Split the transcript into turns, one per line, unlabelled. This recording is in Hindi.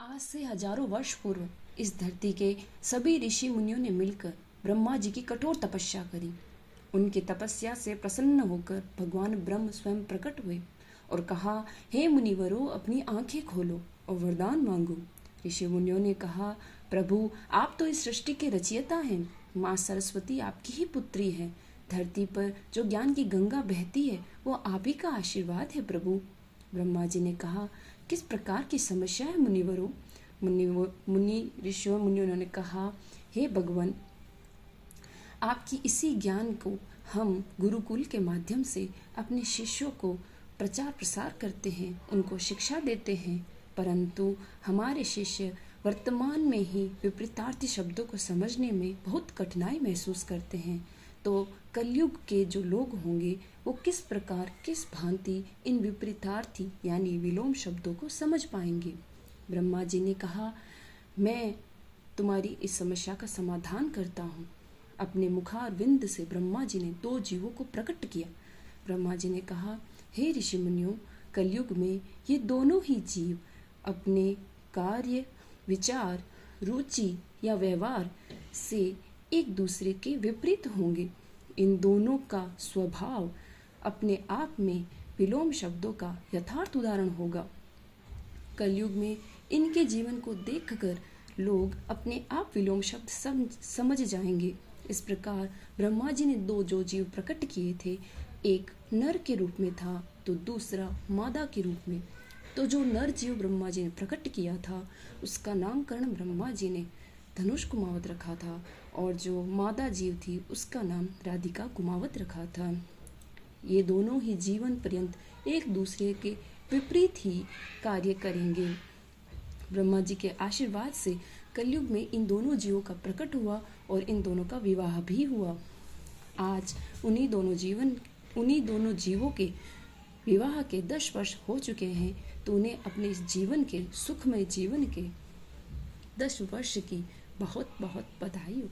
आज से हजारों वर्ष पूर्व इस धरती के सभी ऋषि मुनियों ने मिलकर ब्रह्मा जी की कठोर तपस्या करी। उनकी तपस्या से प्रसन्न होकर भगवान ब्रह्म स्वयं प्रकट हुए और कहा, हे मुनिवरों, अपनी आंखें खोलो और वरदान मांगो। ऋषि मुनियों ने कहा, प्रभु, आप तो इस सृष्टि के रचयिता हैं। माँ सरस्वती आपकी ही पुत्री है। धरती पर जो ज्ञान की गंगा बहती है वो आप ही का आशीर्वाद है प्रभु। ब्रह्मा जी ने कहा, किस प्रकार की समस्या है मुनिवरों? मुनियों ने कहा, हे भगवान, आपकी इसी ज्ञान को हम गुरुकुल के माध्यम से अपने शिष्यों को प्रचार प्रसार करते हैं, उनको शिक्षा देते हैं, परंतु हमारे शिष्य वर्तमान में ही विपरीतार्थी शब्दों को समझने में बहुत कठिनाई महसूस करते हैं। तो कलयुग के जो लोग होंगे वो किस प्रकार, किस भांति इन विपरीतार्थी यानी विलोम शब्दों को समझ पाएंगे? ब्रह्मा जी ने कहा, मैं तुम्हारी इस समस्या का समाधान करता हूँ। अपने मुखारविंद से ब्रह्मा जी ने दो जीवों को प्रकट किया। ब्रह्मा जी ने कहा, हे ऋषि मुनियों, कलयुग में ये दोनों ही जीव अपने कार्य, विचार, रुचि या व्यवहार से एक दूसरे के विपरीत होंगे। इन दोनों का स्वभाव अपने आप में विलोम शब्दों का यथार्थ उदाहरण होगा। कलयुग में इनके जीवन को देखकर लोग अपने आप विलोम शब्द समझ जाएंगे। इस प्रकार ब्रह्मा जी ने दो जो जीव प्रकट किए थे, एक नर के रूप में था तो दूसरा मादा के रूप में। तो जो नर जीव ब्रह्मा जी ने प्रकट किया था उसका नामकरण ब्रह्मा जी ने धनुष कुमावत रखा था, और जो मादा जीव थी उसका नाम राधिका कुमावत रखा था। ये दोनों ही जीवन पर्यंत एक दूसरे के विपरीत ही कार्य करेंगे। ब्रह्मा जी के आशीर्वाद से कलयुग में इन दोनों जीवों का प्रकट हुआ और इन दोनों का विवाह भी हुआ। आज उन्हीं दोनों जीवों के विवाह के 10 वर्ष हो चुके हैं, तो उन्हें अपने जीवन के सुखमय जीवन के 10 वर्ष की बहुत बहुत बधाई हो।